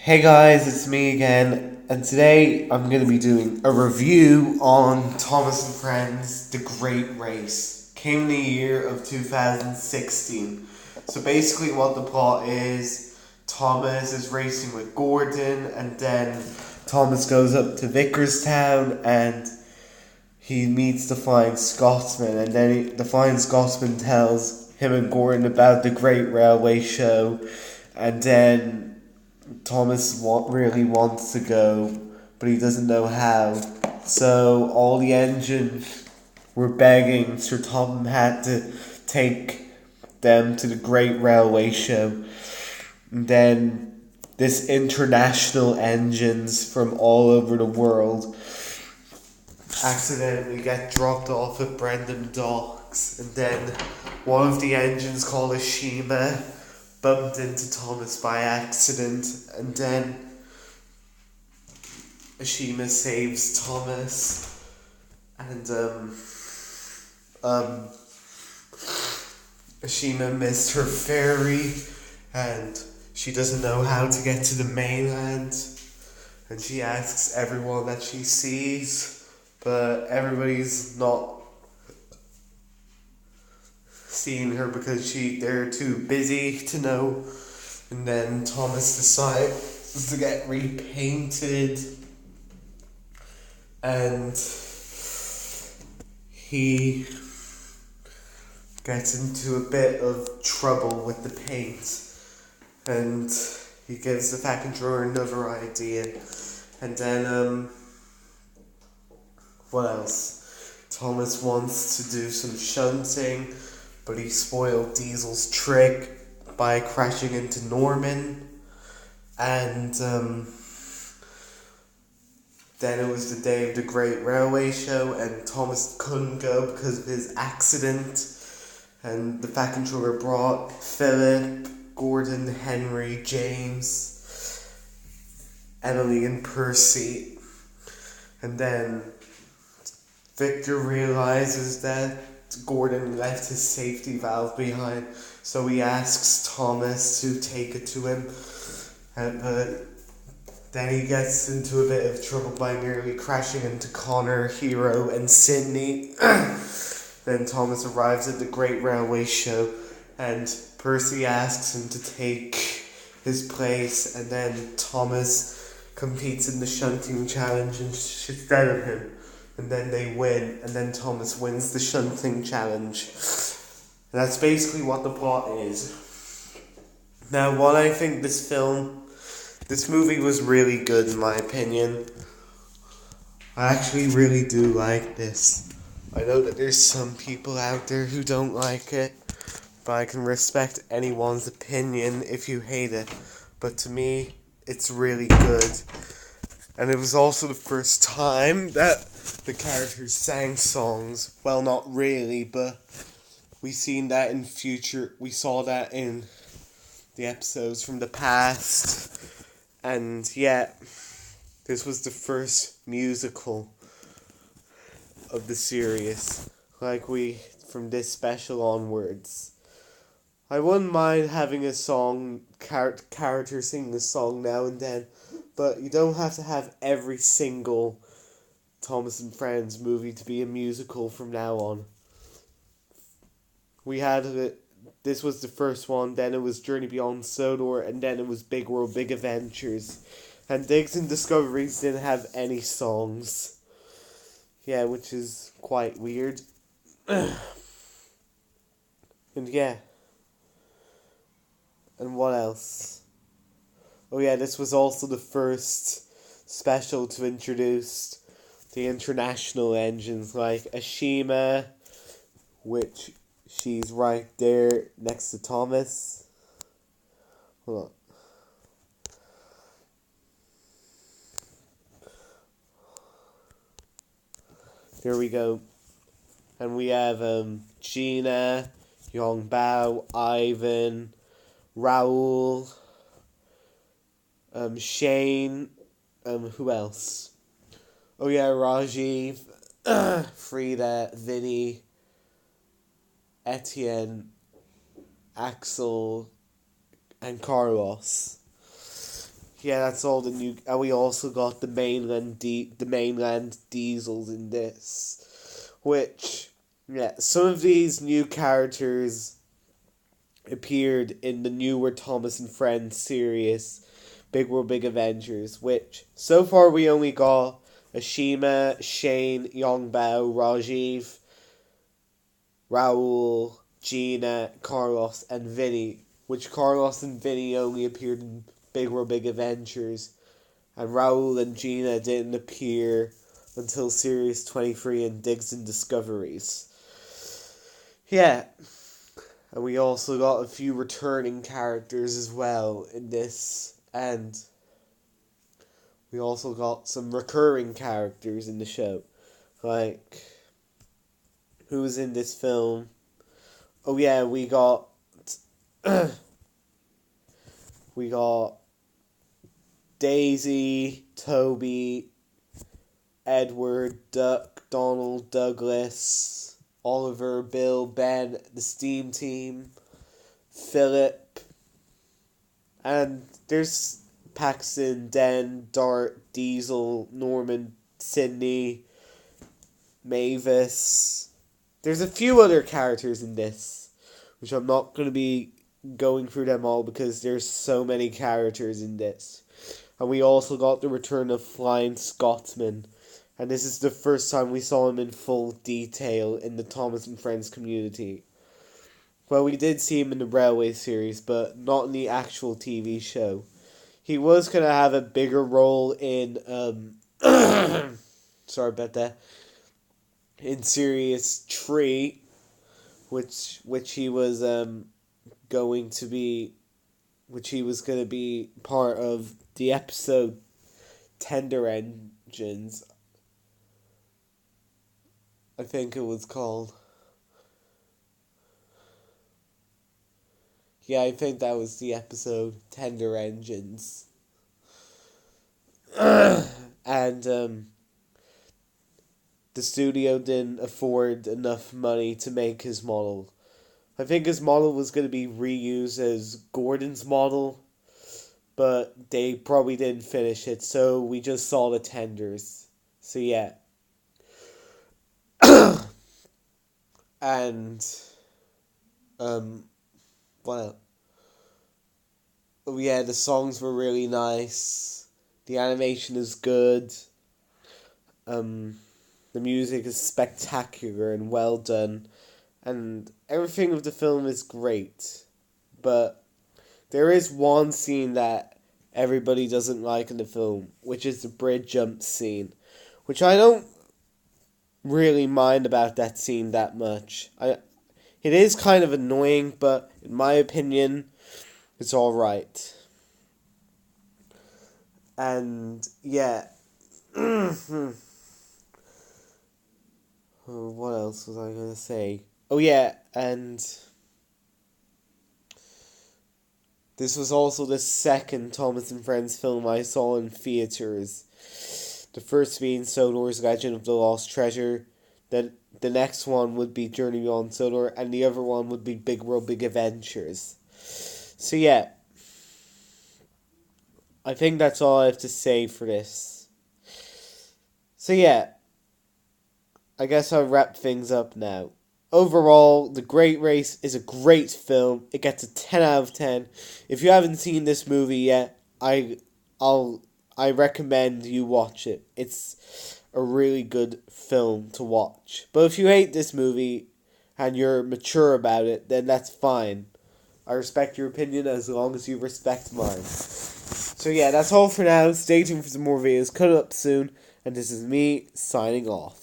Hey guys, it's me again, and today I'm going to be doing a review on Thomas and Friends The Great Race. Came in the year of 2016. So basically, what the plot is, Thomas is racing with Gordon, and then Thomas goes up to Vickerstown and he meets the Flying Scotsman, and then the Flying Scotsman tells him and Gordon about the Great Railway Show, and then really wants to go, but he doesn't know how. So all the engines were begging Sir Topham Hatt to take them to the Great Railway Show. And then this international engines from all over the world accidentally get dropped off at Brendan Docks, and then one of the engines called Ashima bumped into Thomas by accident, and then Ashima saves Thomas, and um, Ashima missed her ferry, and she doesn't know how to get to the mainland, and she asks everyone that she sees, but everybody's not seeing her because they're too busy to know. And then Thomas decides to get repainted, and he gets into a bit of trouble with the paint, and he gives the vacuum drawer another idea. And then what else? Thomas wants to do some shunting, but he spoiled Diesel's trick by crashing into Norman. And then it was the day of the Great Railway Show, and Thomas couldn't go because of his accident. And the vacuum controller brought Philip, Gordon, Henry, James, Emily, and Percy. And then Victor realizes that Gordon left his safety valve behind, so he asks Thomas to take it to him. But then he gets into a bit of trouble by nearly crashing into Connor, Hero, and Sydney. Then Thomas arrives at the Great Railway Show, and Percy asks him to take his place, and then Thomas competes in the shunting challenge instead of him. And then they win, and then Thomas wins the shunting challenge. And that's basically what the plot is. Now, what I think this movie was really good in my opinion. I actually really do like this. I know that there's some people out there who don't like it, but I can respect anyone's opinion if you hate it. But to me, it's really good. And it was also the first time that the characters sang songs. Well, not really, but we saw that in the episodes from the past. And yeah, this was the first musical of the series. From this special onwards. I wouldn't mind having a song, character singing a song now and then, but you don't have to have every single Thomas and Friends movie to be a musical from now on. This was the first one, then it was Journey Beyond Sodor, and then it was Big World, Big Adventures. And Digs and Discoveries didn't have any songs. Yeah, which is quite weird. And yeah. And what else? Oh yeah, this was also the first special to introduce the international engines like Ashima, which she's right there next to Thomas. Hold on. Here we go. And we have Gina, Yong Bao, Ivan, Raoul, Shane, who else? Oh yeah, Rajiv, Frida, Vinny, Etienne, Axel, and Carlos. Yeah, that's all the new, and we also got the mainland diesels in this, which, yeah, some of these new characters appeared in the newer Thomas and Friends series, Big World Big Adventures, which so far we only got Ashima, Shane, Yongbao, Rajiv, Raul, Gina, Carlos, and Vinny, which Carlos and Vinny only appeared in Big World Big Adventures, and Raul and Gina didn't appear until Series 23 and Digs and Discoveries. Yeah, and we also got a few returning characters as well in this, and we also got some recurring characters in the show. Like, who was in this film? Oh yeah, we got we got Daisy, Toby, Edward, Duck, Donald, Douglas, Oliver, Bill, Ben, the Steam Team, Philip, and there's Paxton, Den, Dart, Diesel, Norman, Sydney, Mavis. There's a few other characters in this, which I'm not going to be going through them all because there's so many characters in this. And we also got the return of Flying Scotsman, and this is the first time we saw him in full detail in the Thomas and Friends community. Well, we did see him in the Railway series, but not in the actual TV show. He was going to have a bigger role in, sorry about that, in Series 3, which he was going to be part of the episode Tender Engines, I think it was called. Yeah, I think that was the episode Tender Engines. And the studio didn't afford enough money to make his model. I think his model was going to be reused as Gordon's model, but they probably didn't finish it, so we just saw the tenders. So yeah. And well, oh yeah, the songs were really nice. The animation is good. The music is spectacular and well done, and everything of the film is great. But there is one scene that everybody doesn't like in the film, which is the bridge jump scene, which I don't really mind about that scene that much. It is kind of annoying, but in my opinion, it's alright. And yeah. What else was I going to say? Oh yeah, and this was also the second Thomas and Friends film I saw in theaters. The first being Sodor's Legend of the Lost Treasure. The next one would be Journey Beyond Sodor, and the other one would be Big World Big Adventures. So yeah, I think that's all I have to say for this. So yeah, I guess I'll wrap things up now. Overall, The Great Race is a great film. It gets a 10 out of 10. If you haven't seen this movie yet, I recommend you watch it. It's a really good film to watch. But if you hate this movie and you're mature about it, then that's fine. I respect your opinion as long as you respect mine. So yeah, that's all for now. Stay tuned for some more videos coming up soon. And this is me signing off.